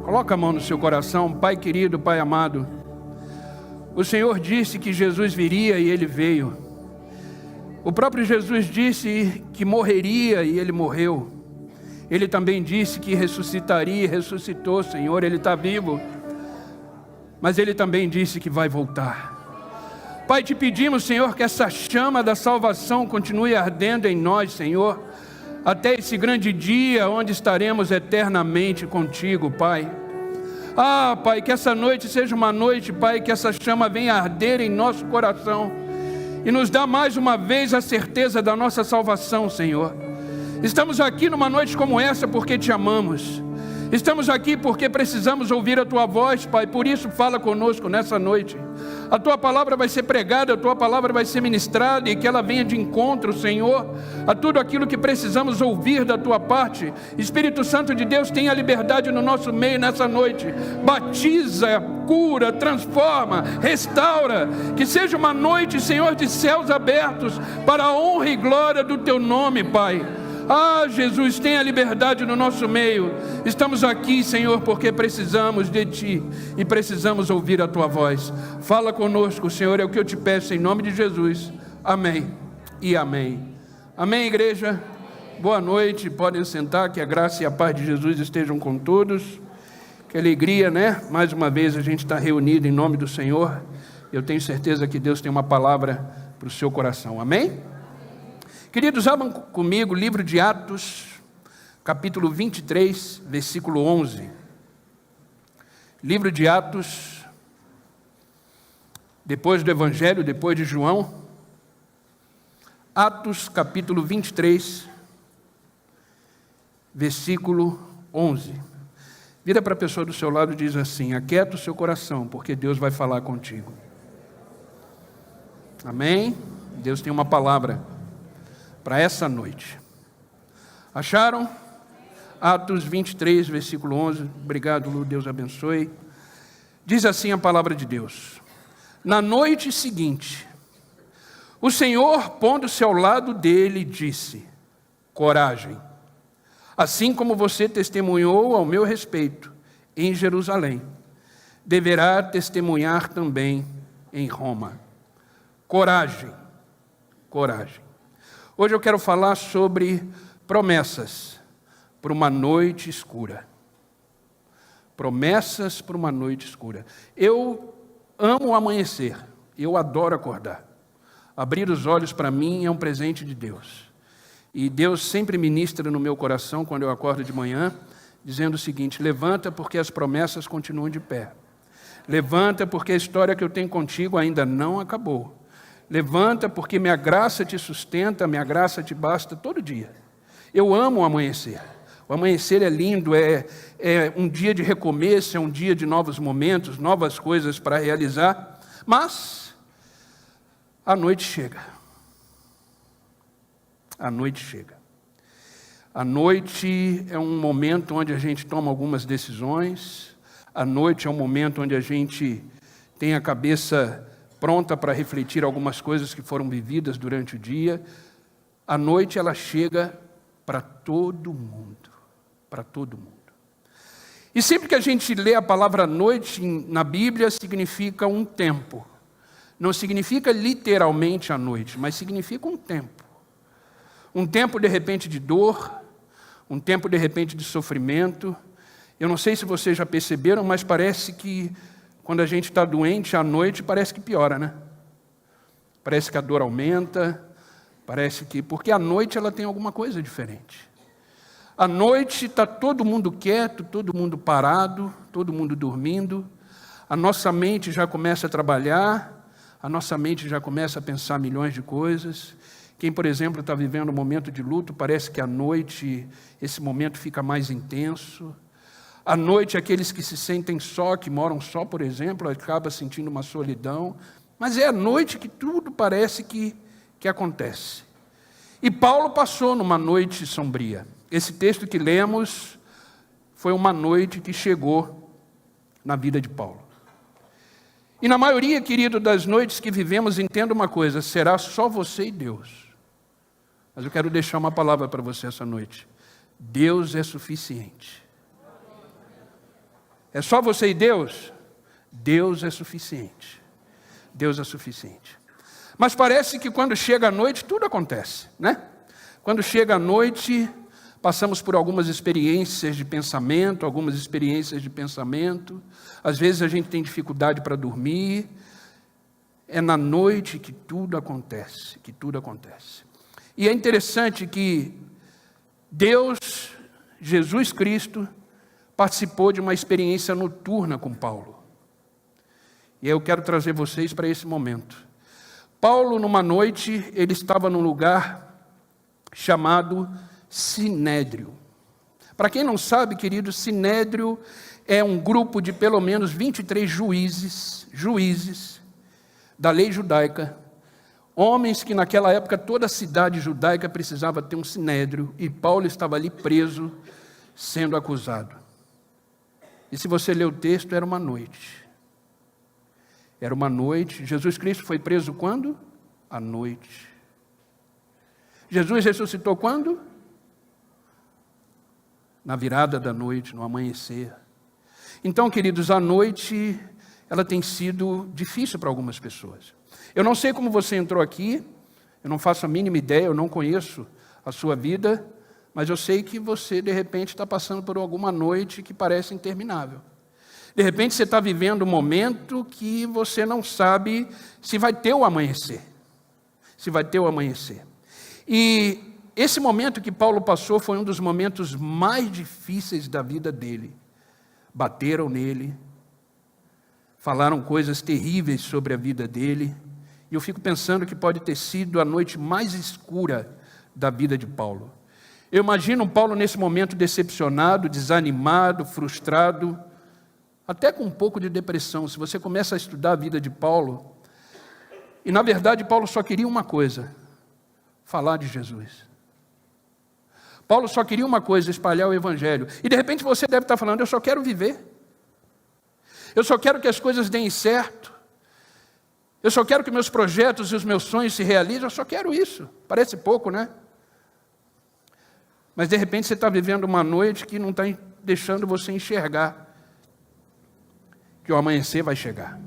Coloca a mão no seu coração. Pai querido, Pai amado, o Senhor disse que Jesus viria e Ele veio. O próprio Jesus disse que morreria e Ele morreu. Ele também disse que ressuscitaria e ressuscitou, Senhor, Ele está vivo. Mas Ele também disse que vai voltar. Pai, te pedimos, Senhor, que essa chama da salvação continue ardendo em nós, Senhor, até esse grande dia onde estaremos eternamente contigo, Pai. Ah, Pai, que essa noite seja uma noite, Pai, que essa chama venha arder em nosso coração e nos dá mais uma vez a certeza da nossa salvação, Senhor. Estamos aqui numa noite como essa porque te amamos. Estamos aqui porque precisamos ouvir a Tua voz, Pai, por isso fala conosco nessa noite. A Tua palavra vai ser pregada, a Tua palavra vai ser ministrada e que ela venha de encontro, Senhor, a tudo aquilo que precisamos ouvir da Tua parte. Espírito Santo de Deus, tenha liberdade no nosso meio nessa noite. Batiza, cura, transforma, restaura. Que seja uma noite, Senhor, de céus abertos para a honra e glória do Teu nome, Pai. Ah, Jesus, tenha liberdade no nosso meio. Estamos aqui, Senhor, porque precisamos de Ti e precisamos ouvir a Tua voz. Fala conosco, Senhor, é o que eu te peço em nome de Jesus. Amém e amém. Amém, igreja? Boa noite, podem sentar, que a graça e a paz de Jesus estejam com todos. Que alegria, né? Mais uma vez a gente está reunido em nome do Senhor. Eu tenho certeza que Deus tem uma palavra para o seu coração. Amém? Queridos, abram comigo o livro de Atos, capítulo 23, versículo 11. Livro de Atos, depois do Evangelho, depois de João. Atos, capítulo 23, versículo 11. Vira para a pessoa do seu lado e diz assim: aquieta o seu coração, porque Deus vai falar contigo. Amém? Deus tem uma palavra para essa noite. Acharam? Atos 23, versículo 11. Obrigado, Lu, Deus abençoe. Diz assim a palavra de Deus: na noite seguinte, o Senhor, pondo-se ao lado dele, disse: coragem, assim como você testemunhou ao meu respeito em Jerusalém, deverá testemunhar também em Roma. Coragem, coragem. Hoje eu quero falar sobre promessas para uma noite escura. Promessas para uma noite escura. Eu amo o amanhecer, eu adoro acordar. Abrir os olhos para mim é um presente de Deus. E Deus sempre ministra no meu coração quando eu acordo de manhã, dizendo o seguinte: levanta porque as promessas continuam de pé. Levanta porque a história que eu tenho contigo ainda não acabou. Levanta porque minha graça te sustenta, minha graça te basta todo dia. Eu amo o amanhecer. O amanhecer é lindo, é um dia de recomeço, é um dia de novos momentos, novas coisas para realizar. Mas a noite chega. A noite chega. A noite é um momento onde a gente toma algumas decisões. A noite é um momento onde a gente tem a cabeça pronta para refletir algumas coisas que foram vividas durante o dia. A noite, ela chega para todo mundo, para todo mundo. E sempre que a gente lê a palavra noite na Bíblia, significa um tempo. Não significa literalmente a noite, mas significa um tempo. Um tempo, de repente, de dor, um tempo, de repente, de sofrimento. Eu não sei se vocês já perceberam, mas parece que quando a gente está doente, à noite, parece que piora, né? Parece que a dor aumenta, parece que... Porque à noite ela tem alguma coisa diferente. À noite está todo mundo quieto, todo mundo parado, todo mundo dormindo. A nossa mente já começa a trabalhar, a nossa mente já começa a pensar milhões de coisas. Quem, por exemplo, está vivendo um momento de luto, parece que à noite esse momento fica mais intenso. À noite, aqueles que se sentem só, que moram só, por exemplo, acabam sentindo uma solidão. Mas é à noite que tudo parece que acontece. E Paulo passou numa noite sombria. Esse texto que lemos foi uma noite que chegou na vida de Paulo. E na maioria, querido, das noites que vivemos, entenda uma coisa: será só você e Deus. Mas eu quero deixar uma palavra para você essa noite. Deus é suficiente. É só você e Deus? Deus é suficiente. Deus é suficiente. Mas parece que quando chega a noite, tudo acontece, né? Quando chega a noite, passamos por algumas experiências de pensamento, Às vezes a gente tem dificuldade para dormir. É na noite que tudo acontece, E é interessante que Deus, Jesus Cristo, participou de uma experiência noturna com Paulo. E eu quero trazer vocês para esse momento. Paulo, numa noite, ele estava num lugar chamado Sinédrio. Para quem não sabe, querido, Sinédrio é um grupo de pelo menos 23 juízes da lei judaica, homens que naquela época toda a cidade judaica precisava ter um sinédrio, e Paulo estava ali preso, sendo acusado. E se você ler o texto, era uma noite. Jesus Cristo foi preso quando? À noite. Jesus ressuscitou quando? Na virada da noite, no amanhecer. Então, queridos, a noite, ela tem sido difícil para algumas pessoas. Eu não sei como você entrou aqui, eu não faço a mínima ideia, eu não conheço a sua vida, mas eu sei que você, de repente, está passando por alguma noite que parece interminável. De repente, você está vivendo um momento que você não sabe se vai ter o amanhecer. E esse momento que Paulo passou foi um dos momentos mais difíceis da vida dele. Bateram nele, falaram coisas terríveis sobre a vida dele, e eu fico pensando que pode ter sido a noite mais escura da vida de Paulo. Eu imagino Paulo nesse momento decepcionado, desanimado, frustrado, até com um pouco de depressão. Se você começa a estudar a vida de Paulo, e na verdade Paulo só queria uma coisa: falar de Jesus. Paulo só queria uma coisa: espalhar o Evangelho. E de repente você deve estar falando: eu só quero viver. Eu só quero que as coisas deem certo. Eu só quero que meus projetos e os meus sonhos se realizem. Eu só quero isso. Parece pouco, né? Mas de repente você está vivendo uma noite que não está deixando você enxergar que o amanhecer vai chegar.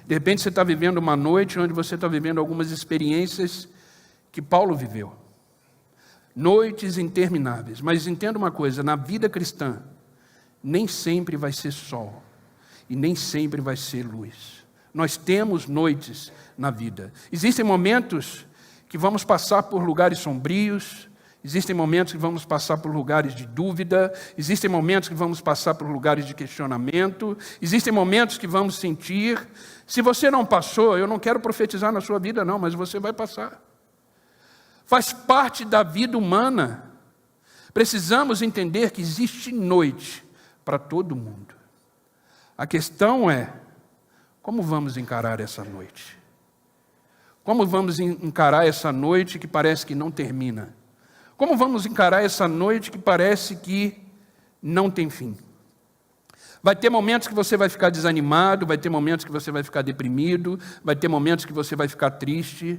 De repente você está vivendo uma noite onde você está vivendo algumas experiências que Paulo viveu. Noites intermináveis. Mas entenda uma coisa: na vida cristã, nem sempre vai ser sol e nem sempre vai ser luz. Nós temos noites na vida. Existem momentos que vamos passar por lugares sombrios, existem momentos que vamos passar por lugares de dúvida, existem momentos que vamos passar por lugares de questionamento, existem momentos que vamos sentir. Se você não passou, eu não quero profetizar na sua vida não, mas você vai passar. Faz parte da vida humana. Precisamos entender que existe noite para todo mundo. A questão é: como vamos encarar essa noite? Como vamos encarar essa noite que parece que não termina? Como vamos encarar essa noite que parece que não tem fim? Vai ter momentos que você vai ficar desanimado, vai ter momentos que você vai ficar deprimido, vai ter momentos que você vai ficar triste.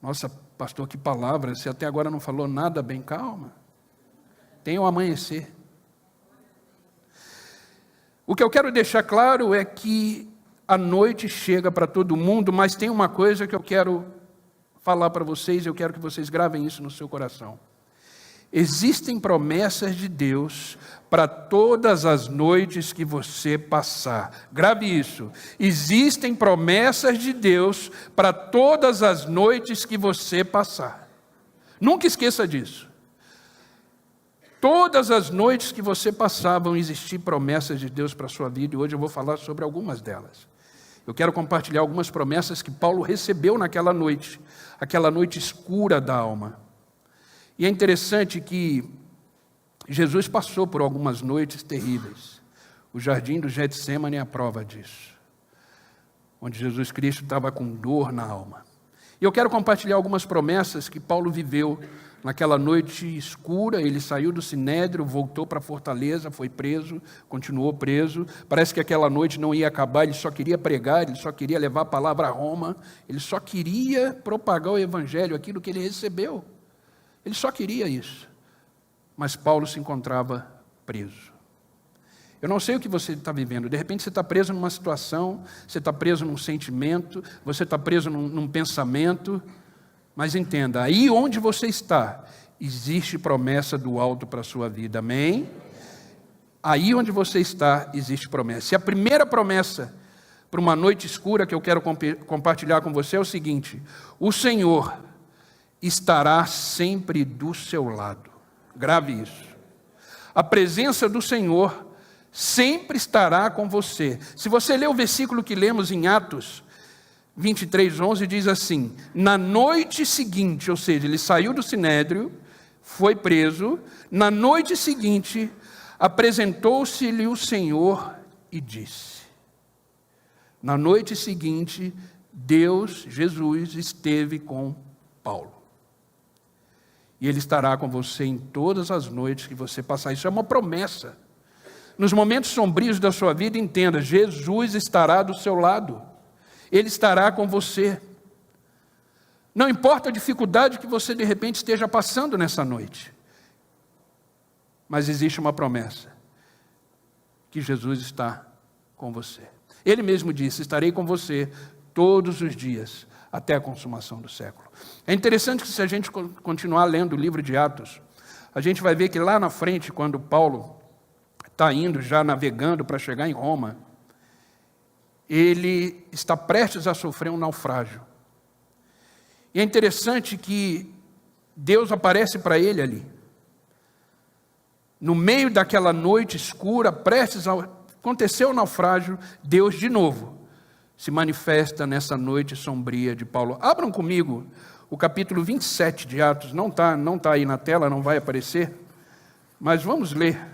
Nossa, pastor, que palavra, você até agora não falou nada bem. Calma, tem o amanhecer. O que eu quero deixar claro é que a noite chega para todo mundo, mas tem uma coisa que eu quero falar para vocês, eu quero que vocês gravem isso no seu coração. Existem promessas de Deus para todas as noites que você passar. Grave isso. Existem promessas de Deus para todas as noites que você passar. Nunca esqueça disso. Todas as noites que você passar vão existir promessas de Deus para a sua vida, e hoje eu vou falar sobre algumas delas. Eu quero compartilhar algumas promessas que Paulo recebeu naquela noite, aquela noite escura da alma. E é interessante que Jesus passou por algumas noites terríveis. O jardim do Getsêmani é a prova disso, onde Jesus Cristo estava com dor na alma. E eu quero compartilhar algumas promessas que Paulo viveu naquela noite escura. Ele saiu do Sinédrio, voltou para a fortaleza, foi preso, continuou preso. Parece que aquela noite não ia acabar, ele só queria pregar, ele só queria levar a palavra a Roma, ele só queria propagar o Evangelho, aquilo que ele recebeu. Ele só queria isso. Mas Paulo se encontrava preso. Eu não sei o que você está vivendo. De repente você está preso numa situação, você está preso num sentimento, você está preso num pensamento. Mas entenda, aí onde você está, existe promessa do alto para a sua vida. Amém? Aí onde você está, existe promessa. E a primeira promessa para uma noite escura que eu quero compartilhar com você é o seguinte: o Senhor estará sempre do seu lado. Grave isso. A presença do Senhor sempre estará com você. Se você ler o versículo que lemos em Atos 23:11, diz assim: na noite seguinte, ou seja, ele saiu do Sinédrio, foi preso, na noite seguinte, apresentou-se-lhe o Senhor e disse. Na noite seguinte, Deus, Jesus, esteve com Paulo. E Ele estará com você em todas as noites que você passar. Isso é uma promessa. Nos momentos sombrios da sua vida, entenda, Jesus estará do seu lado. Ele estará com você. Não importa a dificuldade que você de repente esteja passando nessa noite. Mas existe uma promessa. Que Jesus está com você. Ele mesmo disse: estarei com você todos os dias, até a consumação do século. É interessante que se a gente continuar lendo o livro de Atos, a gente vai ver que lá na frente, quando Paulo está indo, já navegando para chegar em Roma, ele está prestes a sofrer um naufrágio. E é interessante que Deus aparece para ele ali. No meio daquela noite escura, prestes a acontecer o naufrágio, Deus de novo se manifesta nessa noite sombria de Paulo. Abram comigo o capítulo 27 de Atos. Não tá aí na tela, não vai aparecer, mas vamos ler.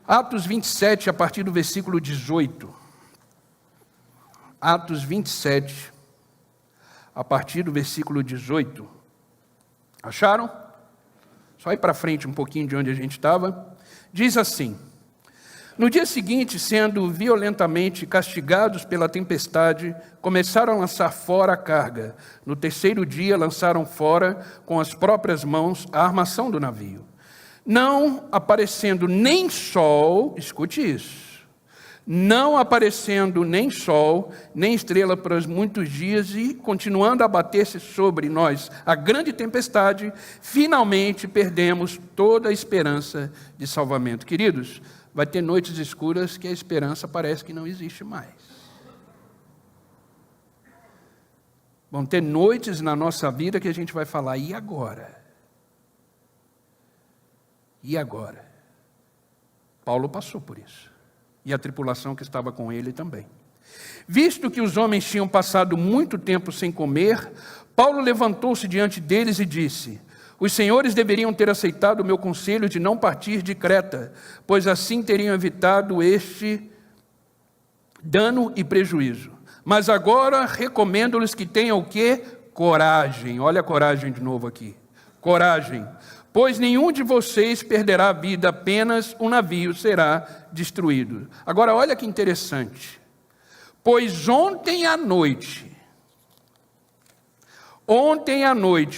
Atos 27, a partir do versículo 18. Atos 27, a partir do versículo 18. Acharam? Só ir para frente um pouquinho de onde a gente estava. Diz assim: no dia seguinte, sendo violentamente castigados pela tempestade, começaram a lançar fora a carga. No terceiro dia, lançaram fora com as próprias mãos a armação do navio. Não aparecendo nem sol, escute isso, não aparecendo nem sol, nem estrela por muitos dias e continuando a bater-se sobre nós a grande tempestade, finalmente perdemos toda a esperança de salvamento. Queridos, vai ter noites escuras que a esperança parece que não existe mais. Vão ter noites na nossa vida que a gente vai falar: e agora? E agora? Paulo passou por isso. E a tripulação que estava com ele também. Visto que os homens tinham passado muito tempo sem comer, Paulo levantou-se diante deles e disse: os senhores deveriam ter aceitado o meu conselho de não partir de Creta, pois assim teriam evitado este dano e prejuízo. Mas agora recomendo-lhes que tenham o quê? Coragem. Olha a coragem de novo aqui. Coragem. Pois nenhum de vocês perderá a vida, apenas um navio será destruído. Agora olha que interessante. Pois ontem à noite,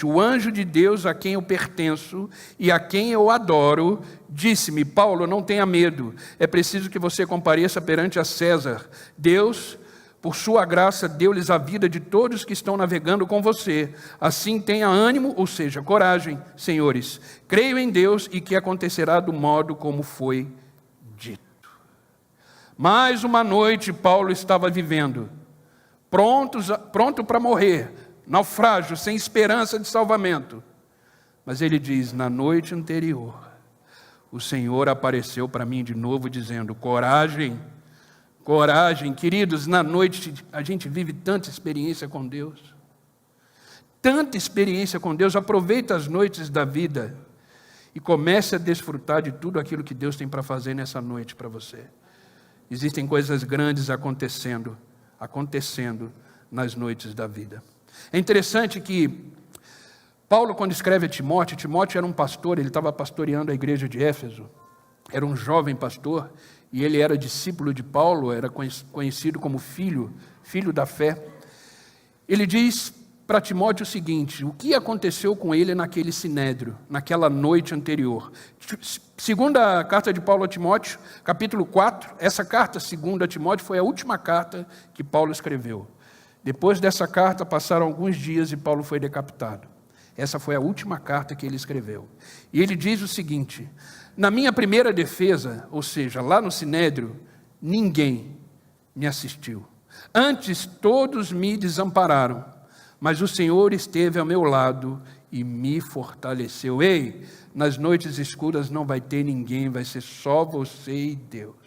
o anjo de Deus a quem eu pertenço e a quem eu adoro, disse-me: Paulo, não tenha medo, é preciso que você compareça perante a César. Deus, por sua graça, deu-lhes a vida de todos que estão navegando com você. Assim tenha ânimo, ou seja, coragem, senhores. Creio em Deus e que acontecerá do modo como foi dito. Mais uma noite Paulo estava vivendo, pronto para morrer, naufrágio, sem esperança de salvamento. Mas ele diz: na noite anterior, o Senhor apareceu para mim de novo, dizendo: coragem, coragem. Queridos, na noite a gente vive tanta experiência com Deus. Tanta experiência com Deus. Aproveita as noites da vida e comece a desfrutar de tudo aquilo que Deus tem para fazer nessa noite para você. Existem coisas grandes acontecendo nas noites da vida. É interessante que Paulo, quando escreve a Timóteo, Timóteo era um pastor, ele estava pastoreando a igreja de Éfeso, era um jovem pastor, e ele era discípulo de Paulo, era conhecido como filho da fé. Ele diz para Timóteo o seguinte: o que aconteceu com ele naquele sinédrio, naquela noite anterior. Segunda carta de Paulo a Timóteo, capítulo 4, essa carta, segunda a Timóteo, foi a última carta que Paulo escreveu. Depois dessa carta, passaram alguns dias e Paulo foi decapitado. Essa foi a última carta que ele escreveu. E ele diz o seguinte: na minha primeira defesa, ou seja, lá no sinédrio, ninguém me assistiu. Antes todos me desampararam, mas o Senhor esteve ao meu lado e me fortaleceu. Ei, nas noites escuras não vai ter ninguém, vai ser só você e Deus.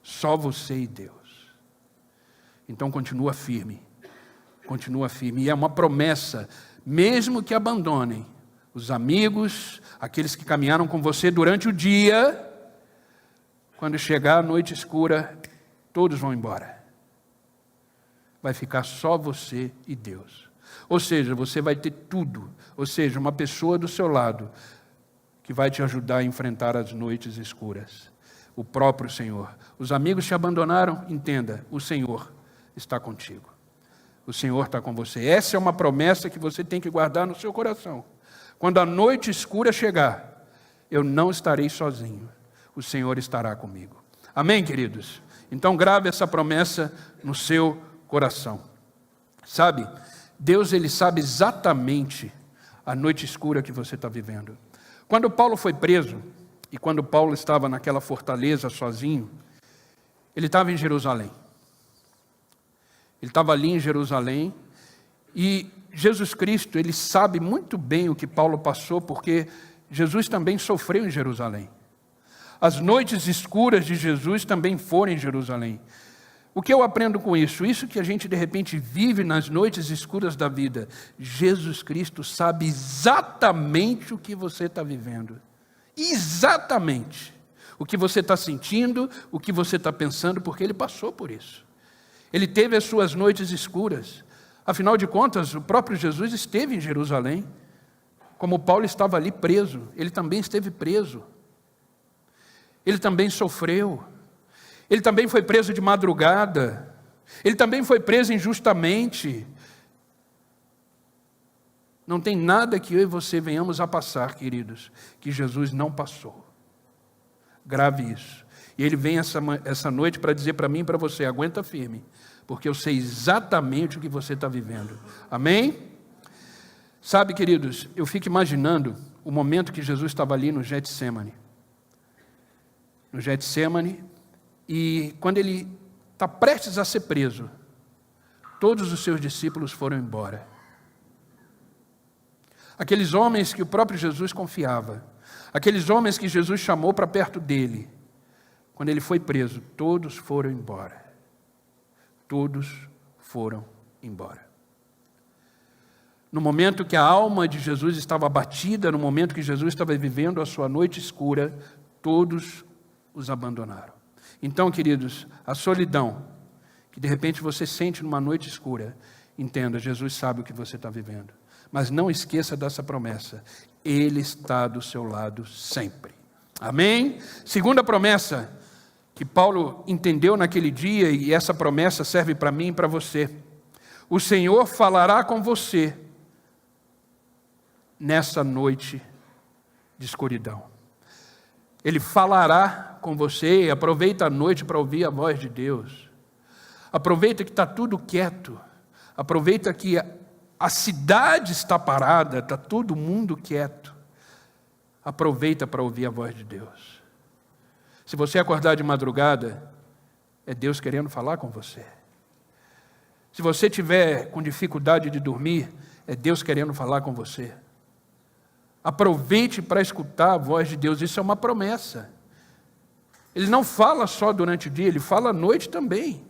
Só você e Deus. Então continua firme. Continua firme. E é uma promessa, mesmo que abandonem os amigos, aqueles que caminharam com você durante o dia, quando chegar a noite escura, todos vão embora. Vai ficar só você e Deus. Ou seja, você vai ter tudo. Ou seja, uma pessoa do seu lado que vai te ajudar a enfrentar as noites escuras. O próprio Senhor. Os amigos te abandonaram? Entenda, o Senhor está contigo. O Senhor está com você. Essa é uma promessa que você tem que guardar no seu coração. Quando a noite escura chegar, eu não estarei sozinho. O Senhor estará comigo. Amém, queridos? Então grave essa promessa no seu coração. Sabe, Deus, Ele sabe exatamente a noite escura que você está vivendo. Quando Paulo foi preso, e quando Paulo estava naquela fortaleza sozinho, ele estava em Jerusalém. Ele estava ali em Jerusalém, e Jesus Cristo, Ele sabe muito bem o que Paulo passou, porque Jesus também sofreu em Jerusalém. As noites escuras de Jesus também foram em Jerusalém. O que eu aprendo com isso? Isso que a gente de repente vive nas noites escuras da vida. Jesus Cristo sabe exatamente o que você está vivendo. Exatamente. O que você está sentindo, o que você está pensando, porque Ele passou por isso. Ele teve as suas noites escuras. Afinal de contas, o próprio Jesus esteve em Jerusalém. Como Paulo estava ali preso, ele também esteve preso. Ele também sofreu. Ele também foi preso de madrugada. Ele também foi preso injustamente. Não tem nada que eu e você venhamos a passar, queridos, que Jesus não passou. Grave isso. E Ele vem essa noite para dizer para mim e para você: aguenta firme, porque eu sei exatamente o que você está vivendo. Amém? Sabe, queridos, eu fico imaginando o momento que Jesus estava ali no Getsemane. No Getsemane, e quando Ele está prestes a ser preso, todos os seus discípulos foram embora. Aqueles homens que o próprio Jesus confiava, aqueles homens que Jesus chamou para perto dele, quando ele foi preso, todos foram embora. Todos foram embora. No momento que a alma de Jesus estava abatida, no momento que Jesus estava vivendo a sua noite escura, todos os abandonaram. Então, queridos, a solidão que de repente você sente numa noite escura, entenda, Jesus sabe o que você está vivendo. Mas não esqueça dessa promessa: Ele está do seu lado sempre. Amém? Segunda promessa que Paulo entendeu naquele dia, e essa promessa serve para mim e para você: o Senhor falará com você nessa noite de escuridão. Ele falará com você. Aproveita a noite para ouvir a voz de Deus. Aproveita que está tudo quieto. Aproveita que a cidade está parada, está todo mundo quieto. Aproveita para ouvir a voz de Deus. Se você acordar de madrugada, é Deus querendo falar com você. Se você tiver com dificuldade de dormir, é Deus querendo falar com você. Aproveite para escutar a voz de Deus, isso é uma promessa. Ele não fala só durante o dia, Ele fala à noite também.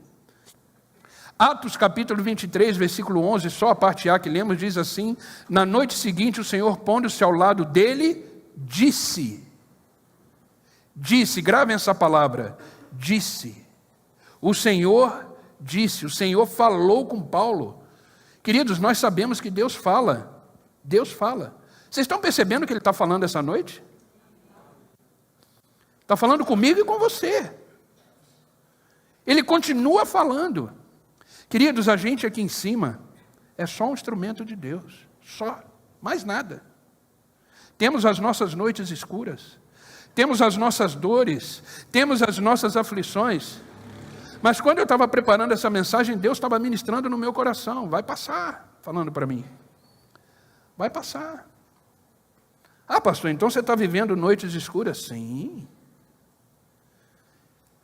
Atos capítulo 23, versículo 11, só a parte A que lemos, diz assim: na noite seguinte o Senhor, pondo-se ao lado dele, disse, gravem essa palavra, disse. O Senhor disse, o Senhor falou com Paulo. Queridos, nós sabemos que Deus fala. Deus fala. Vocês estão percebendo o que Ele está falando essa noite? Está falando comigo e com você. Ele continua falando. Queridos, a gente aqui em cima é só um instrumento de Deus, só, mais nada. Temos as nossas noites escuras, temos as nossas dores, temos as nossas aflições, mas quando eu estava preparando essa mensagem, Deus estava ministrando no meu coração, vai passar, falando para mim, vai passar. Ah, pastor, então você está vivendo noites escuras? Sim.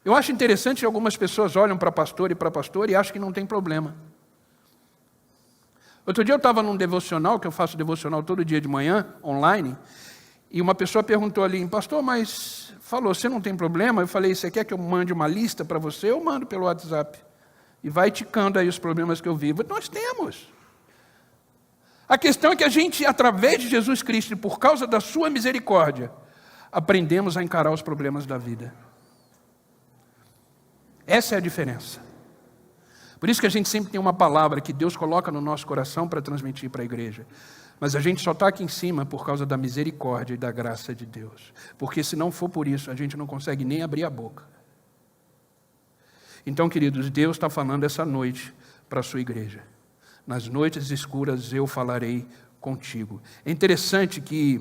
Eu acho interessante que algumas pessoas olham para pastor e acham que não tem problema. Outro dia eu estava num devocional, que eu faço devocional todo dia de manhã, online, e uma pessoa perguntou ali, pastor, mas falou, você não tem problema? Eu falei, você quer que eu mande uma lista para você? Eu mando pelo WhatsApp. E vai ticando aí os problemas que eu vivo. Nós temos. A questão é que a gente, através de Jesus Cristo, e por causa da sua misericórdia, aprendemos a encarar os problemas da vida. Essa é a diferença. Por isso que a gente sempre tem uma palavra que Deus coloca no nosso coração para transmitir para a igreja. Mas a gente só está aqui em cima por causa da misericórdia e da graça de Deus. Porque se não for por isso, a gente não consegue nem abrir a boca. Então, queridos, Deus está falando essa noite para a sua igreja. Nas noites escuras eu falarei contigo. É interessante que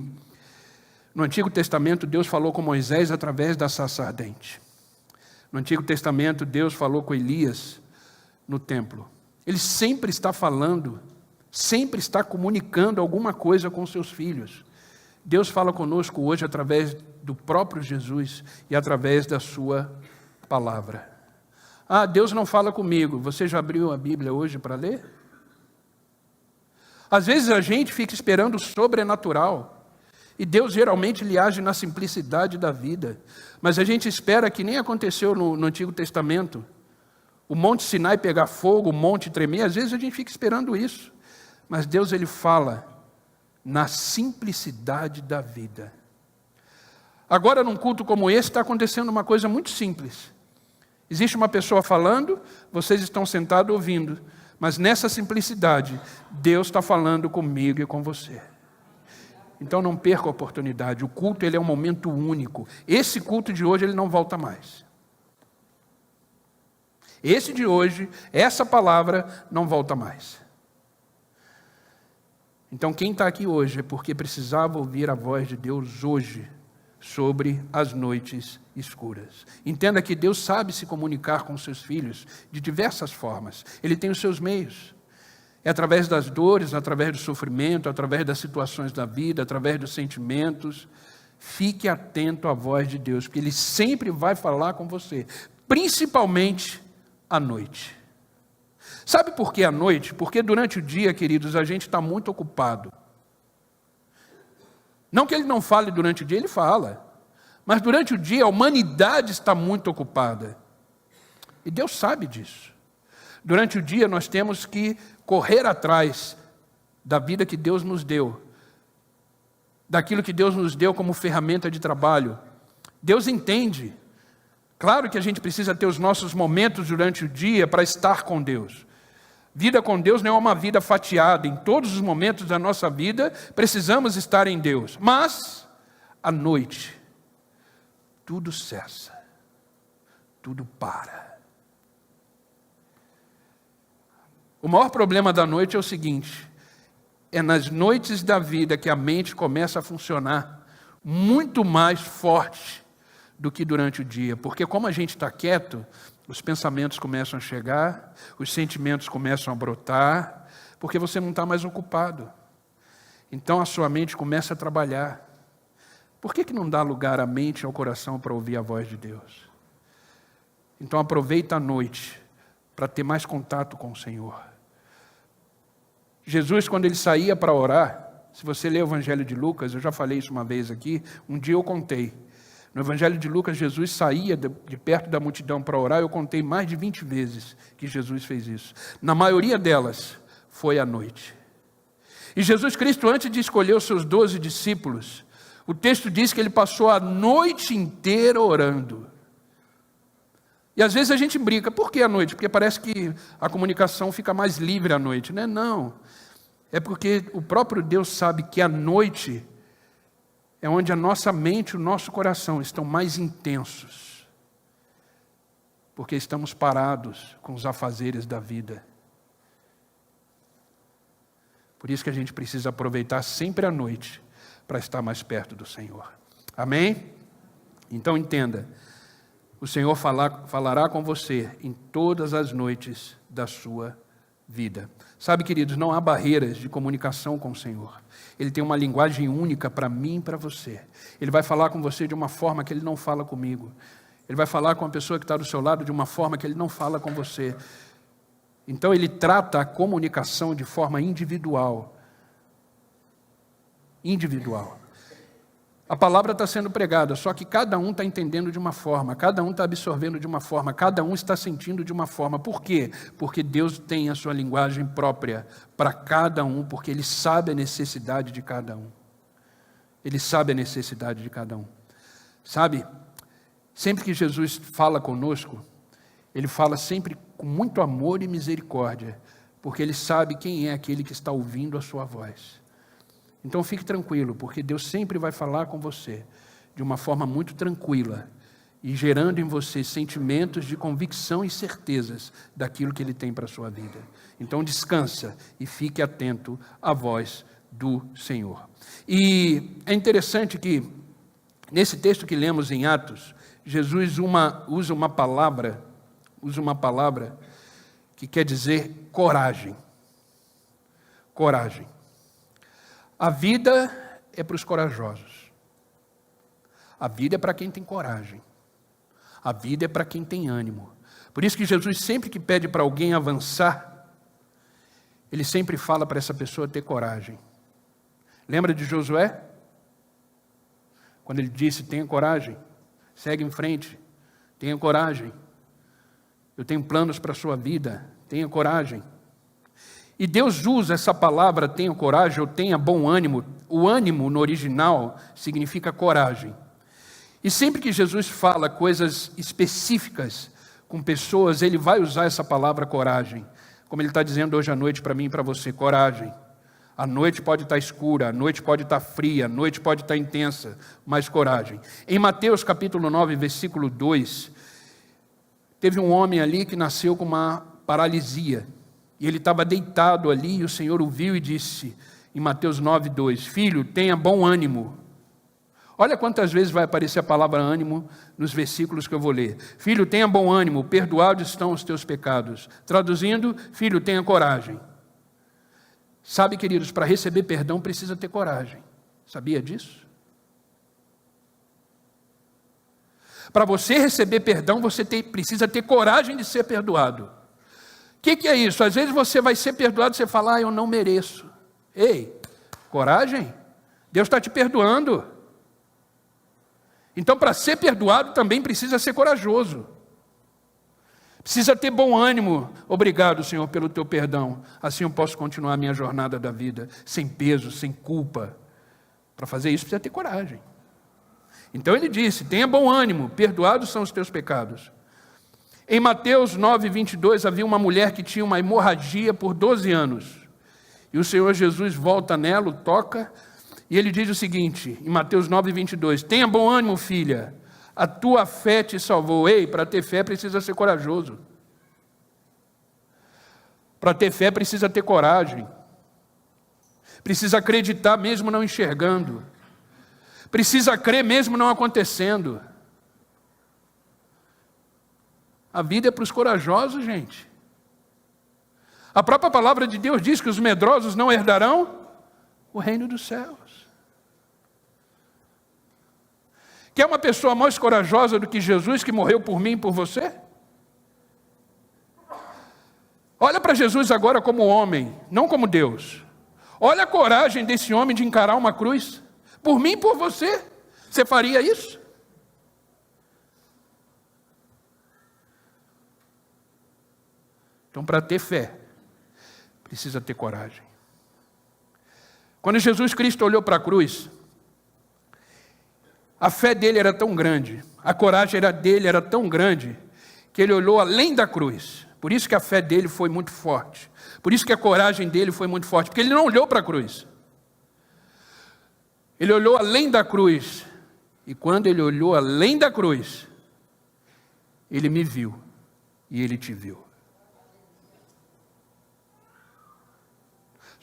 no Antigo Testamento Deus falou com Moisés através da sarça ardente. No Antigo Testamento Deus falou com Elias no templo. Ele sempre está falando, sempre está comunicando alguma coisa com seus filhos. Deus fala conosco hoje através do próprio Jesus e através da sua palavra. Ah, Deus não fala comigo. Você já abriu a Bíblia hoje para ler? Às vezes a gente fica esperando o sobrenatural. E Deus geralmente lhe age na simplicidade da vida. Mas a gente espera que nem aconteceu no Antigo Testamento. O Monte Sinai pegar fogo, o monte tremer. Às vezes a gente fica esperando isso. Mas Deus, Ele fala na simplicidade da vida. Agora, num culto como esse, está acontecendo uma coisa muito simples. Existe uma pessoa falando, vocês estão sentados ouvindo. Mas nessa simplicidade, Deus está falando comigo e com você. Então não perca a oportunidade. O culto, ele é um momento único. Esse culto de hoje, ele não volta mais. Esse de hoje, essa palavra, não volta mais. Então quem está aqui hoje é porque precisava ouvir a voz de Deus hoje sobre as noites escuras. Entenda que Deus sabe se comunicar com seus filhos de diversas formas. Ele tem os seus meios. É através das dores, através do sofrimento, através das situações da vida, através dos sentimentos. Fique atento à voz de Deus, porque Ele sempre vai falar com você, principalmente à noite. Sabe por que à noite? Porque durante o dia, queridos, a gente está muito ocupado. Não que Ele não fale durante o dia, Ele fala. Mas durante o dia a humanidade está muito ocupada. E Deus sabe disso. Durante o dia nós temos que correr atrás da vida que Deus nos deu. Daquilo que Deus nos deu como ferramenta de trabalho. Deus entende. Claro que a gente precisa ter os nossos momentos durante o dia para estar com Deus. Vida com Deus não é uma vida fatiada. Em todos os momentos da nossa vida precisamos estar em Deus. Mas, à noite, tudo cessa. Tudo para. O maior problema da noite é o seguinte: é nas noites da vida que a mente começa a funcionar muito mais forte do que durante o dia. Porque como a gente está quieto, os pensamentos começam a chegar, os sentimentos começam a brotar, porque você não está mais ocupado. Então a sua mente começa a trabalhar. Por que não dá lugar à mente e ao coração para ouvir a voz de Deus? Então aproveita a noite para ter mais contato com o Senhor. Jesus, quando Ele saía para orar, se você ler o Evangelho de Lucas, eu já falei isso uma vez aqui, um dia eu contei. No Evangelho de Lucas, Jesus saía de perto da multidão para orar. Eu contei mais de 20 vezes que Jesus fez isso. Na maioria delas, foi à noite. E Jesus Cristo, antes de escolher os seus 12 discípulos, o texto diz que Ele passou a noite inteira orando. E às vezes a gente brinca. Por que à noite? Porque parece que a comunicação fica mais livre à noite, né? Não. É porque o próprio Deus sabe que à noite é onde a nossa mente e o nosso coração estão mais intensos. Porque estamos parados com os afazeres da vida. Por isso que a gente precisa aproveitar sempre a noite para estar mais perto do Senhor. Amém? Então entenda, o Senhor falará com você em todas as noites da sua vida. Sabe, queridos, não há barreiras de comunicação com o Senhor. Ele tem uma linguagem única para mim e para você. Ele vai falar com você de uma forma que Ele não fala comigo. Ele vai falar com a pessoa que está do seu lado de uma forma que Ele não fala com você. Então Ele trata a comunicação de forma individual. Individual. A palavra está sendo pregada, só que cada um está entendendo de uma forma, cada um está absorvendo de uma forma, cada um está sentindo de uma forma. Por quê? Porque Deus tem a sua linguagem própria para cada um, porque Ele sabe a necessidade de cada um. Ele sabe a necessidade de cada um. Sabe, sempre que Jesus fala conosco, Ele fala sempre com muito amor e misericórdia, porque Ele sabe quem é aquele que está ouvindo a sua voz. Então fique tranquilo, porque Deus sempre vai falar com você de uma forma muito tranquila e gerando em você sentimentos de convicção e certezas daquilo que Ele tem para a sua vida. Então descansa e fique atento à voz do Senhor. E é interessante que nesse texto que lemos em Atos, Jesus usa uma palavra que quer dizer coragem. Coragem. A vida é para os corajosos. A vida é para quem tem coragem. A vida é para quem tem ânimo. Por isso que Jesus, sempre que pede para alguém avançar, Ele sempre fala para essa pessoa ter coragem. Lembra de Josué? Quando ele disse, tenha coragem, segue em frente, tenha coragem. Eu tenho planos para a sua vida, tenha coragem. E Deus usa essa palavra, tenha coragem, ou tenha bom ânimo. O ânimo, no original, significa coragem. E sempre que Jesus fala coisas específicas com pessoas, Ele vai usar essa palavra coragem. Como Ele está dizendo hoje à noite para mim e para você, coragem. A noite pode estar escura, a noite pode estar fria, a noite pode estar intensa, mas coragem. Em Mateus capítulo 9, versículo 2, teve um homem ali que nasceu com uma paralisia. E ele estava deitado ali, e o Senhor o viu e disse, em Mateus 9, 2, filho, tenha bom ânimo. Olha quantas vezes vai aparecer a palavra ânimo nos versículos que eu vou ler. Filho, tenha bom ânimo, perdoados estão os teus pecados. Traduzindo, filho, tenha coragem. Sabe, queridos, para receber perdão precisa ter coragem. Sabia disso? Para você receber perdão, você precisa ter coragem de ser perdoado. O que é isso? Às vezes você vai ser perdoado e você fala, eu não mereço. Ei, coragem? Deus está te perdoando. Então, para ser perdoado, também precisa ser corajoso. Precisa ter bom ânimo. Obrigado, Senhor, pelo teu perdão. Assim eu posso continuar a minha jornada da vida, sem peso, sem culpa. Para fazer isso, precisa ter coragem. Então ele disse, tenha bom ânimo, perdoados são os teus pecados. Em Mateus 9, 22, havia uma mulher que tinha uma hemorragia por 12 anos. E o Senhor Jesus volta nela, o toca, e ele diz o seguinte, em Mateus 9, 22, tenha bom ânimo, filha, a tua fé te salvou. Ei, para ter fé precisa ser corajoso. Para ter fé precisa ter coragem. Precisa acreditar mesmo não enxergando. Precisa crer mesmo não acontecendo. A vida é para os corajosos, gente. A própria palavra de Deus diz que os medrosos não herdarão o reino dos céus. Quer uma pessoa mais corajosa do que Jesus, que morreu por mim e por você? Olha para Jesus agora como homem, não como Deus. Olha a coragem desse homem de encarar uma cruz. Por mim e por você. Você faria isso? Então, para ter fé, precisa ter coragem. Quando Jesus Cristo olhou para a cruz, a fé dele era tão grande, a coragem dele era tão grande, que ele olhou além da cruz. Por isso que a fé dele foi muito forte. Por isso que a coragem dele foi muito forte, porque ele não olhou para a cruz. Ele olhou além da cruz. E quando ele olhou além da cruz, ele me viu e ele te viu.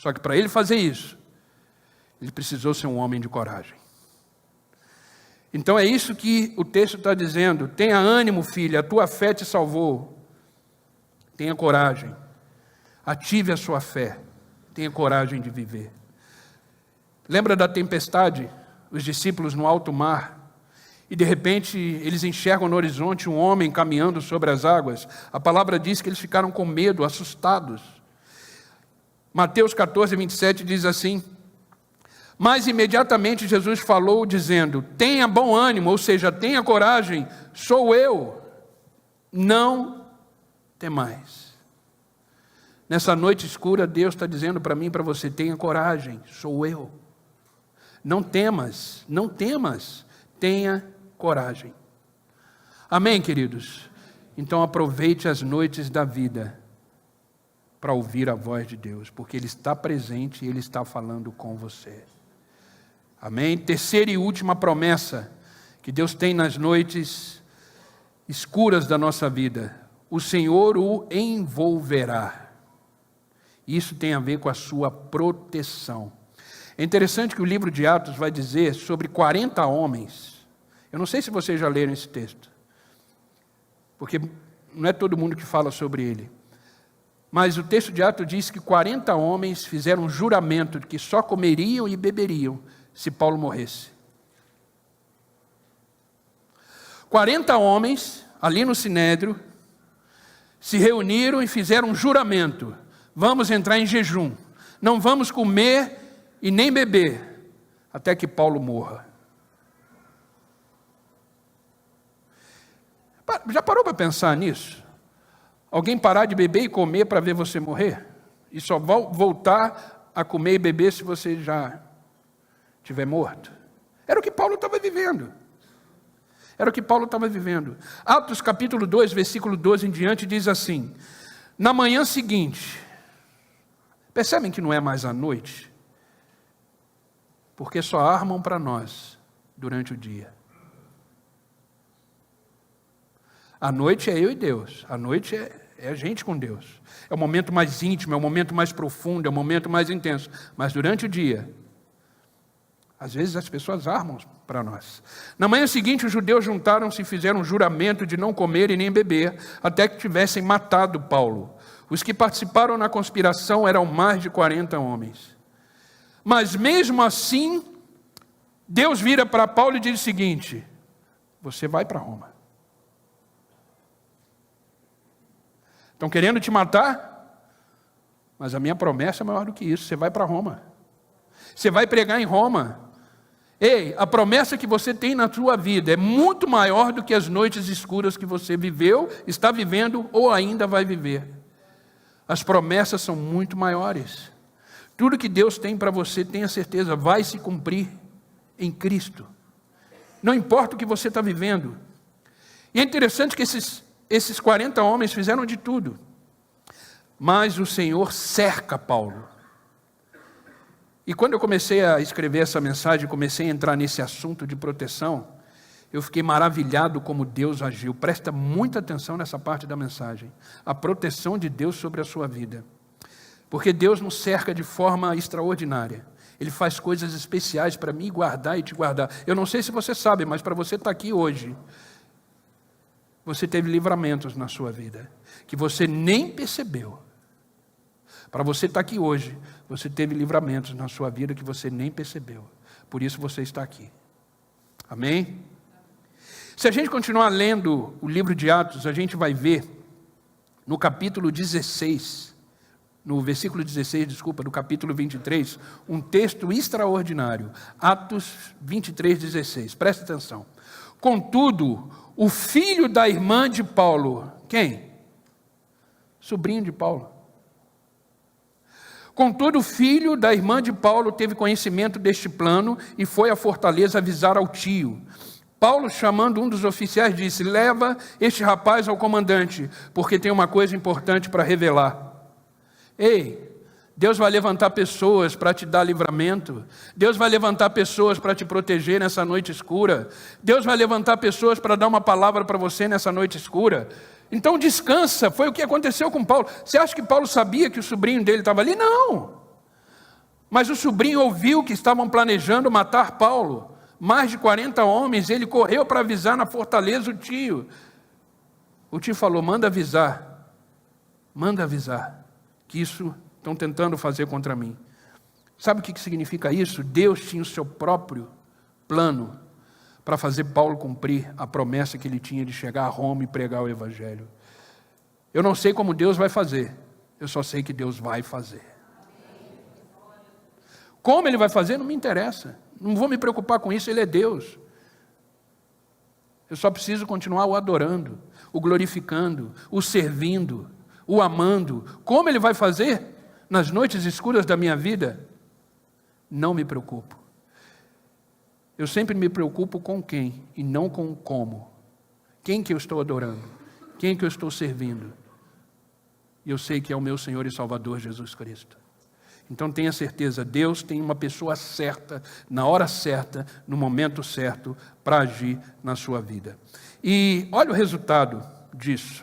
Só que para ele fazer isso, ele precisou ser um homem de coragem. Então é isso que o texto está dizendo. Tenha ânimo, filha, a tua fé te salvou. Tenha coragem. Ative a sua fé. Tenha coragem de viver. Lembra da tempestade? Os discípulos no alto mar. E de repente eles enxergam no horizonte um homem caminhando sobre as águas. A palavra diz que eles ficaram com medo, assustados. Mateus 14, 27 diz assim: mas imediatamente Jesus falou dizendo: tenha bom ânimo, ou seja, tenha coragem, sou eu, não temais. Nessa noite escura, Deus está dizendo para mim e para você: tenha coragem, sou eu. Não temas, não temas, tenha coragem. Amém, queridos? Então aproveite as noites da vida para ouvir a voz de Deus, porque Ele está presente e Ele está falando com você. Amém? Terceira e última promessa que Deus tem nas noites escuras da nossa vida: o Senhor o envolverá. Isso tem a ver com a sua proteção. É interessante que o livro de Atos vai dizer sobre 40 homens. Eu não sei se vocês já leram esse texto, porque não é todo mundo que fala sobre ele. Mas o texto de Atos diz que 40 homens fizeram um juramento de que só comeriam e beberiam se Paulo morresse. 40 homens, ali no Sinédrio, se reuniram e fizeram um juramento: vamos entrar em jejum, não vamos comer e nem beber, até que Paulo morra. Já parou para pensar nisso? Alguém parar de beber e comer para ver você morrer? E só voltar a comer e beber se você já estiver morto? Era o que Paulo estava vivendo. Era o que Paulo estava vivendo. Atos capítulo 2, versículo 12 em diante, diz assim: na manhã seguinte, percebem que não é mais à noite? Porque só armam para nós durante o dia. A noite é eu e Deus. A noite é a gente com Deus. É o momento mais íntimo, é o momento mais profundo, é o momento mais intenso. Mas durante o dia, às vezes as pessoas armam para nós. Na manhã seguinte, os judeus juntaram-se e fizeram um juramento de não comer e nem beber, até que tivessem matado Paulo. Os que participaram na conspiração eram mais de 40 homens. Mas mesmo assim, Deus vira para Paulo e diz o seguinte: você vai para Roma. Estão querendo te matar? Mas a minha promessa é maior do que isso: você vai para Roma. Você vai pregar em Roma. Ei, a promessa que você tem na sua vida é muito maior do que as noites escuras que você viveu, está vivendo ou ainda vai viver. As promessas são muito maiores. Tudo que Deus tem para você, tenha certeza, vai se cumprir em Cristo. Não importa o que você está vivendo. E é interessante que esses 40 homens fizeram de tudo. Mas o Senhor cerca Paulo. E quando eu comecei a escrever essa mensagem, comecei a entrar nesse assunto de proteção, eu fiquei maravilhado como Deus agiu. Presta muita atenção nessa parte da mensagem. A proteção de Deus sobre a sua vida. Porque Deus nos cerca de forma extraordinária. Ele faz coisas especiais para me guardar e te guardar. Eu não sei se você sabe, mas para você estar aqui hoje, você teve livramentos na sua vida, que você nem percebeu. Para você estar aqui hoje, você teve livramentos na sua vida que você nem percebeu. Por isso você está aqui. Amém? Se a gente continuar lendo o livro de Atos, a gente vai ver no capítulo 16, no versículo 16, do capítulo 23, um texto extraordinário. Atos 23, 16. Presta atenção. Contudo, o filho da irmã de Paulo, quem? Sobrinho de Paulo. Contudo, o filho da irmã de Paulo teve conhecimento deste plano e foi à fortaleza avisar ao tio. Paulo, chamando um dos oficiais, disse: leva este rapaz ao comandante, porque tem uma coisa importante para revelar. Ei, Deus vai levantar pessoas para te dar livramento. Deus vai levantar pessoas para te proteger nessa noite escura. Deus vai levantar pessoas para dar uma palavra para você nessa noite escura. Então descansa, foi o que aconteceu com Paulo. Você acha que Paulo sabia que o sobrinho dele estava ali? Não. Mas o sobrinho ouviu que estavam planejando matar Paulo. Mais de 40 homens, ele correu para avisar na fortaleza o tio. O tio falou, manda avisar, que isso estão tentando fazer contra mim. Sabe o que significa isso? Deus tinha o seu próprio plano para fazer Paulo cumprir a promessa que ele tinha de chegar a Roma e pregar o Evangelho. Eu não sei como Deus vai fazer, eu só sei que Deus vai fazer. Como Ele vai fazer não me interessa, não vou me preocupar com isso, Ele é Deus. Eu só preciso continuar o adorando, o glorificando, o servindo, o amando. Como Ele vai fazer nas noites escuras da minha vida? Não me preocupo. Eu sempre me preocupo com quem e não com o como. Quem que eu estou adorando? Quem que eu estou servindo? E eu sei que é o meu Senhor e Salvador Jesus Cristo. Então tenha certeza, Deus tem uma pessoa certa, na hora certa, no momento certo, para agir na sua vida. E olha o resultado disso.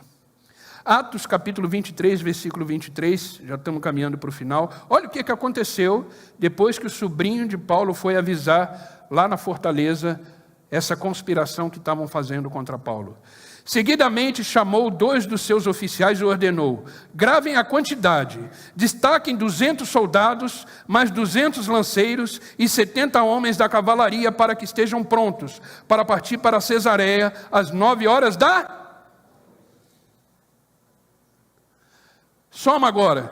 Atos capítulo 23, versículo 23, já estamos caminhando para o final. Olha o que aconteceu depois que o sobrinho de Paulo foi avisar lá na fortaleza essa conspiração que estavam fazendo contra Paulo. Seguidamente chamou 2 dos seus oficiais e ordenou, gravem a quantidade, destaquem 200 soldados, mais 200 lanceiros e 70 homens da cavalaria para que estejam prontos para partir para Cesareia às 9 horas da... Soma agora,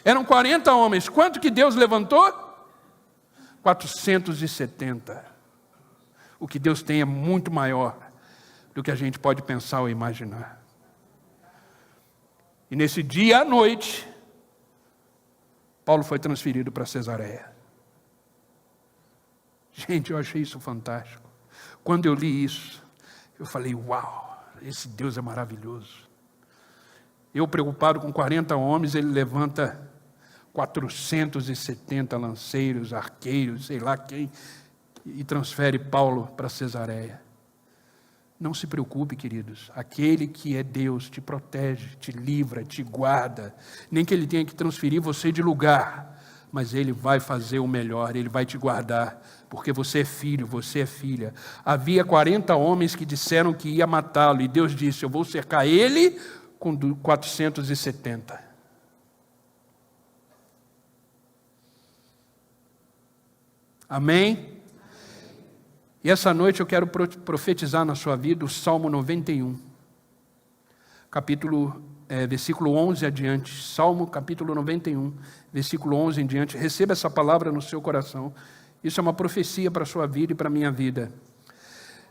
eram 40 homens, quanto que Deus levantou? 470. O que Deus tem é muito maior do que a gente pode pensar ou imaginar. E nesse dia à noite, Paulo foi transferido para Cesareia. Gente, eu achei isso fantástico. Quando eu li isso, eu falei, uau, esse Deus é maravilhoso. Eu preocupado com 40 homens, ele levanta 470 lanceiros, arqueiros, sei lá quem, e transfere Paulo para Cesareia. Não se preocupe, queridos, aquele que é Deus te protege, te livra, te guarda, nem que Ele tenha que transferir você de lugar, mas Ele vai fazer o melhor, Ele vai te guardar, porque você é filho, você é filha. Havia 40 homens que disseram que ia matá-lo, e Deus disse, eu vou cercar ele com 470. Amém? E essa noite eu quero profetizar na sua vida o Salmo 91, versículo 11 adiante. Salmo capítulo 91, versículo 11 em diante. Receba essa palavra no seu coração. Isso é uma profecia para a sua vida e para a minha vida.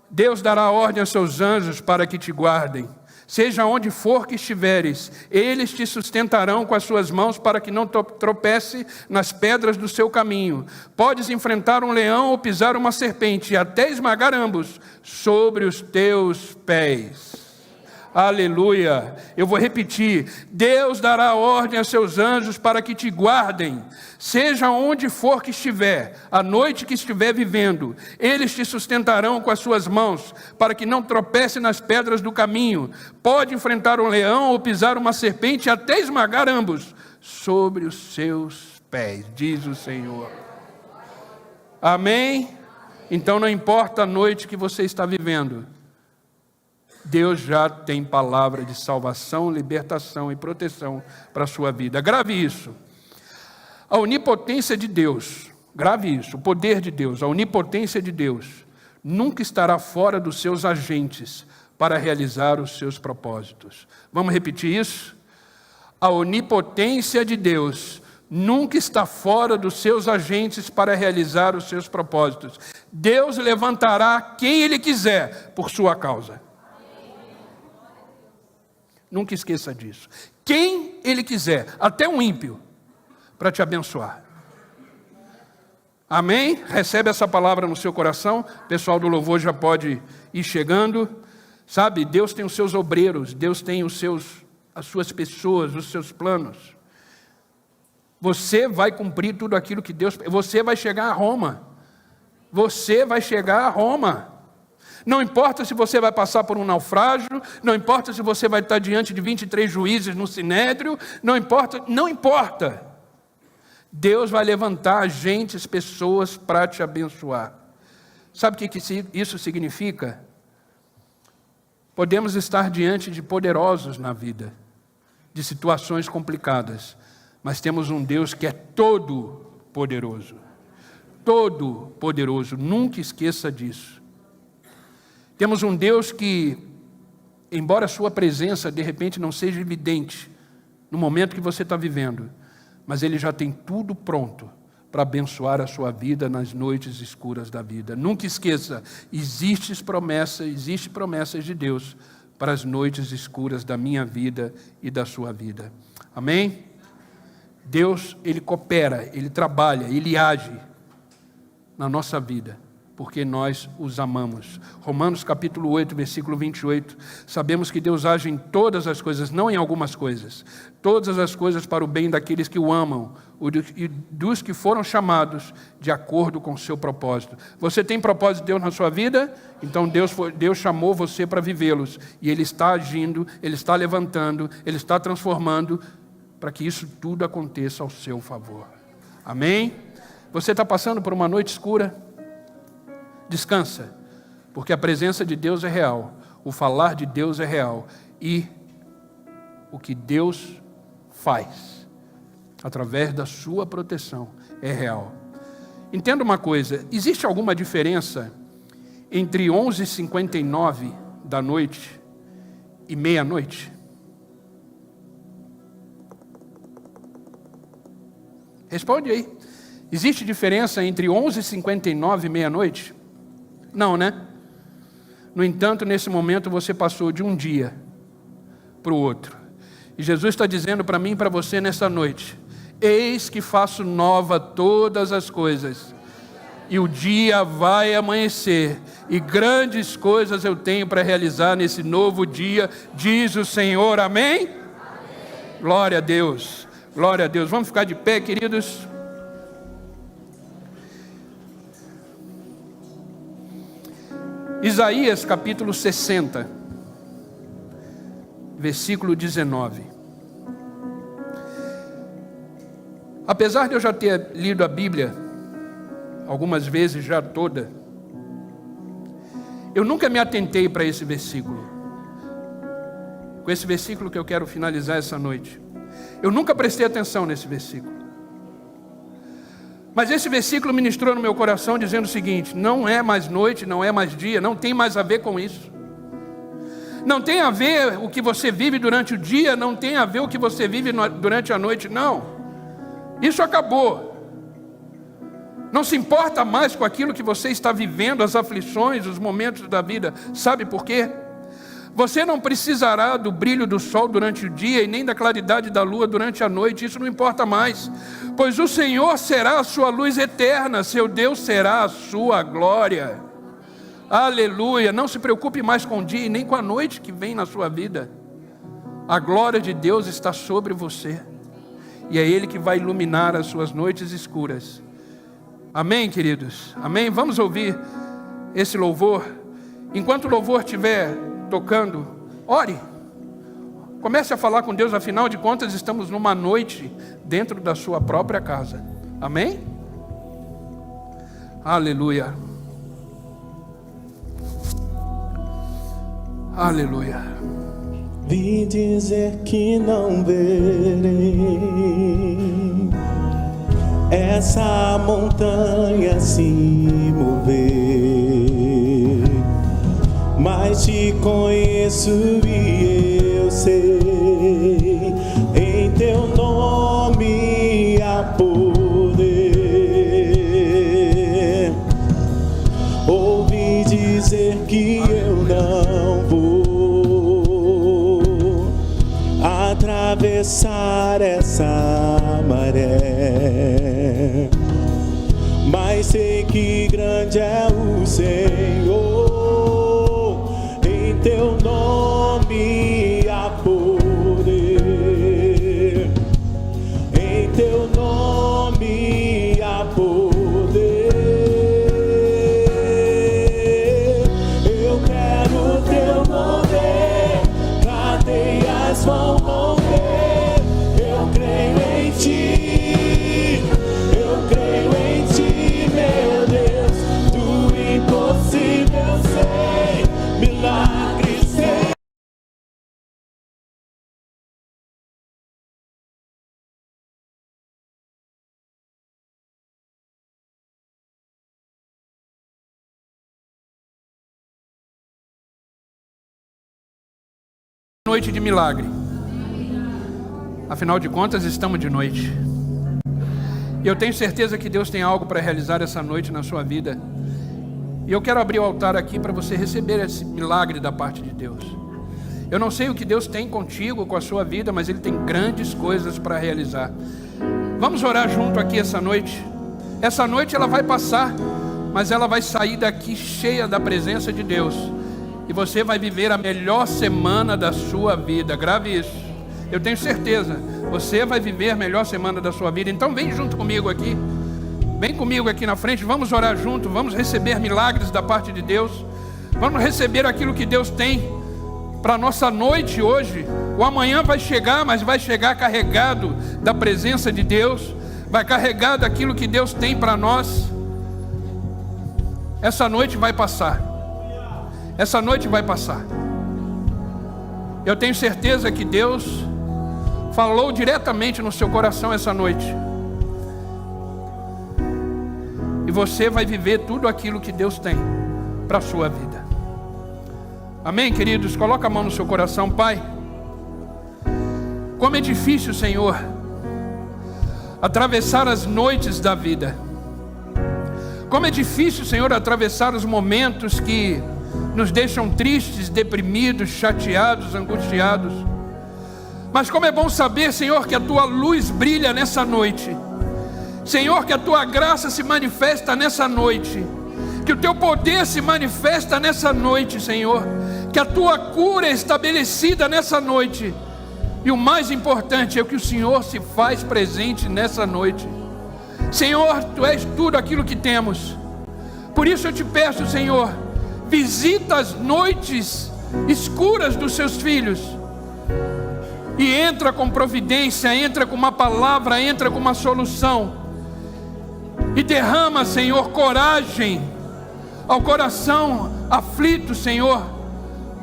Deus dará ordem aos seus anjos para que te guardem. Seja onde for que estiveres, eles te sustentarão com as suas mãos para que não tropece nas pedras do seu caminho. Podes enfrentar um leão ou pisar uma serpente, e até esmagar ambos sobre os teus pés. Aleluia! Eu vou repetir. Deus dará ordem a seus anjos para que te guardem, seja onde for que estiver, a noite que estiver vivendo. Eles te sustentarão com as suas mãos, para que não tropece nas pedras do caminho. Pode enfrentar um leão ou pisar uma serpente, até esmagar ambos sobre os seus pés, diz o Senhor. Amém? Então não importa a noite que você está vivendo, Deus já tem palavra de salvação, libertação e proteção para a sua vida. Grave isso. A onipotência de Deus, grave isso, o poder de Deus, a onipotência de Deus, nunca estará fora dos seus agentes para realizar os seus propósitos. Vamos repetir isso? A onipotência de Deus nunca está fora dos seus agentes para realizar os seus propósitos. Deus levantará quem Ele quiser por sua causa. Nunca esqueça disso. Quem Ele quiser, até um ímpio, para te abençoar. Amém? Recebe essa palavra no seu coração. O pessoal do louvor já pode ir chegando. Sabe, Deus tem os seus obreiros, Deus tem as suas pessoas, os seus planos. Você vai cumprir tudo aquilo que Deus... Você vai chegar a Roma. Você vai chegar a Roma. Não importa se você vai passar por um naufrágio, não importa se você vai estar diante de 23 juízes no sinédrio, não importa. Deus vai levantar agentes, pessoas para te abençoar. Sabe o que isso significa? Podemos estar diante de poderosos na vida, de situações complicadas, mas temos um Deus que é todo poderoso. Todo poderoso, nunca esqueça disso. Temos um Deus que, embora a sua presença de repente não seja evidente no momento que você está vivendo, mas Ele já tem tudo pronto para abençoar a sua vida nas noites escuras da vida. Nunca esqueça, existe promessas de Deus para as noites escuras da minha vida e da sua vida. Amém? Deus, Ele coopera, Ele trabalha, Ele age na nossa vida, porque nós os amamos. Romanos capítulo 8, versículo 28, sabemos que Deus age em todas as coisas, não em algumas coisas, todas as coisas para o bem daqueles que o amam, e dos que foram chamados de acordo com o seu propósito. Você tem propósito de Deus na sua vida? Então Deus chamou você para vivê-los, e Ele está agindo, Ele está levantando, Ele está transformando, para que isso tudo aconteça ao seu favor. Amém? Você está passando por uma noite escura? Descansa, porque a presença de Deus é real, o falar de Deus é real, e o que Deus faz através da sua proteção é real. Entenda uma coisa, existe alguma diferença entre 11h59 da noite e meia-noite? Responde aí. Existe diferença entre 11h59 e meia-noite? Não, né? No entanto, nesse momento você passou de um dia para o outro. E Jesus está dizendo para mim e para você nessa noite: eis que faço nova todas as coisas, e o dia vai amanhecer, e grandes coisas eu tenho para realizar nesse novo dia, diz o Senhor. Amém? Amém. Glória a Deus, glória a Deus. Vamos ficar de pé, queridos. Isaías capítulo 60, versículo 19. Apesar de eu já ter lido a Bíblia algumas vezes, já toda, eu nunca me atentei para esse versículo. Com esse versículo que eu quero finalizar essa noite. Eu nunca prestei atenção nesse versículo. Mas esse versículo ministrou no meu coração dizendo o seguinte: não é mais noite, não é mais dia, não tem mais a ver com isso. Não tem a ver o que você vive durante o dia, não tem a ver o que você vive durante a noite, não. Isso acabou. Não se importa mais com aquilo que você está vivendo, as aflições, os momentos da vida. Sabe por quê? Você não precisará do brilho do sol durante o dia e nem da claridade da lua durante a noite. Isso não importa mais, pois o Senhor será a sua luz eterna, seu Deus será a sua glória. Aleluia. Não se preocupe mais com o dia e nem com a noite que vem na sua vida. A glória de Deus está sobre você, e é Ele que vai iluminar as suas noites escuras. Amém, queridos? Amém? Vamos ouvir esse louvor. Enquanto o louvor estiver tocando, ore. Comece a falar com Deus, afinal de contas estamos numa noite dentro da sua própria casa. Amém? Aleluia. Aleluia. Vi dizer que não verei essa montanha se mover, mas te conheço e eu sei, em teu nome há poder. Ouvi dizer que eu não vou atravessar essa maré, mas sei que grande é o Senhor, em teu nome há poder, em teu nome há poder. Eu quero teu mover, cadeias vão romper, eu creio em ti, Noite de milagre. Afinal de contas, estamos de noite. E eu tenho certeza que Deus tem algo para realizar essa noite na sua vida. E eu quero abrir o altar aqui para você receber esse milagre da parte de Deus. Eu não sei o que Deus tem contigo, com a sua vida, mas Ele tem grandes coisas para realizar. Vamos orar junto aqui essa noite. Essa noite ela vai passar, mas ela vai sair daqui cheia da presença de Deus. E você vai viver a melhor semana da sua vida. Grave isso. Eu tenho certeza. Você vai viver a melhor semana da sua vida. Então vem junto comigo aqui. Vem comigo aqui na frente. Vamos orar junto. Vamos receber milagres da parte de Deus. Vamos receber aquilo que Deus tem para a nossa noite hoje. O amanhã vai chegar, mas vai chegar carregado da presença de Deus. Vai carregado daquilo que Deus tem para nós. Essa noite vai passar. Essa noite vai passar. Eu tenho certeza que Deus falou diretamente no seu coração essa noite. E você vai viver tudo aquilo que Deus tem para a sua vida. Amém, queridos? Coloca a mão no seu coração. Pai, como é difícil, Senhor, atravessar as noites da vida. Como é difícil, Senhor, atravessar os momentos que nos deixam tristes, deprimidos, chateados, angustiados. Mas como é bom saber, Senhor, que a Tua luz brilha nessa noite. Senhor, que a Tua graça se manifesta nessa noite. Que o Teu poder se manifesta nessa noite, Senhor. Que a Tua cura é estabelecida nessa noite. E o mais importante é que o Senhor se faz presente nessa noite. Senhor, Tu és tudo aquilo que temos. Por isso eu te peço, Senhor, visita as noites escuras dos seus filhos e entra com providência, entra com uma palavra, entra com uma solução e derrama, Senhor, coragem ao coração aflito, Senhor,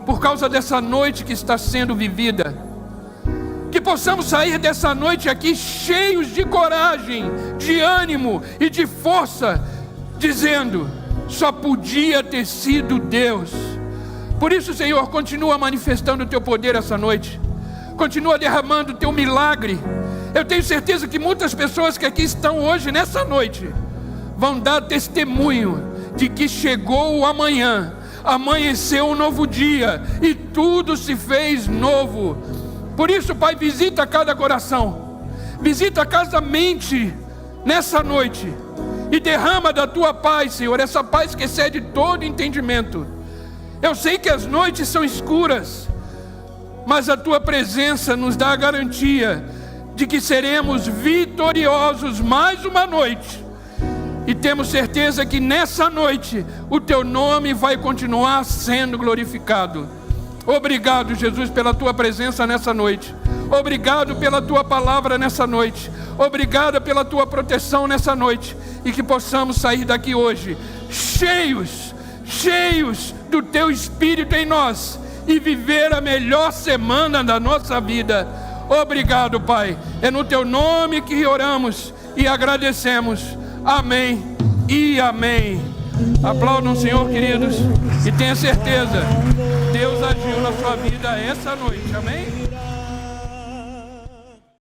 por causa dessa noite que está sendo vivida. Que possamos sair dessa noite aqui cheios de coragem, de ânimo e de força, dizendo: só podia ter sido Deus. Por isso, Senhor, continua manifestando o Teu poder essa noite. Continua derramando o Teu milagre. Eu tenho certeza que muitas pessoas que aqui estão hoje, nessa noite, vão dar testemunho de que chegou o amanhã, amanheceu um novo dia e tudo se fez novo. Por isso, Pai, visita cada coração, visita cada mente nessa noite e derrama da Tua paz, Senhor, essa paz que excede todo entendimento. Eu sei que as noites são escuras, mas a Tua presença nos dá a garantia de que seremos vitoriosos mais uma noite. E temos certeza que nessa noite o Teu nome vai continuar sendo glorificado. Obrigado, Jesus, pela Tua presença nessa noite. Obrigado pela Tua palavra nessa noite. Obrigado pela Tua proteção nessa noite. E que possamos sair daqui hoje cheios do Teu Espírito em nós e viver a melhor semana da nossa vida. Obrigado, Pai. É no Teu nome que oramos e agradecemos. Amém e amém. Aplaudam o Senhor, queridos, e tenha certeza, Deus agiu na sua vida essa noite. Amém?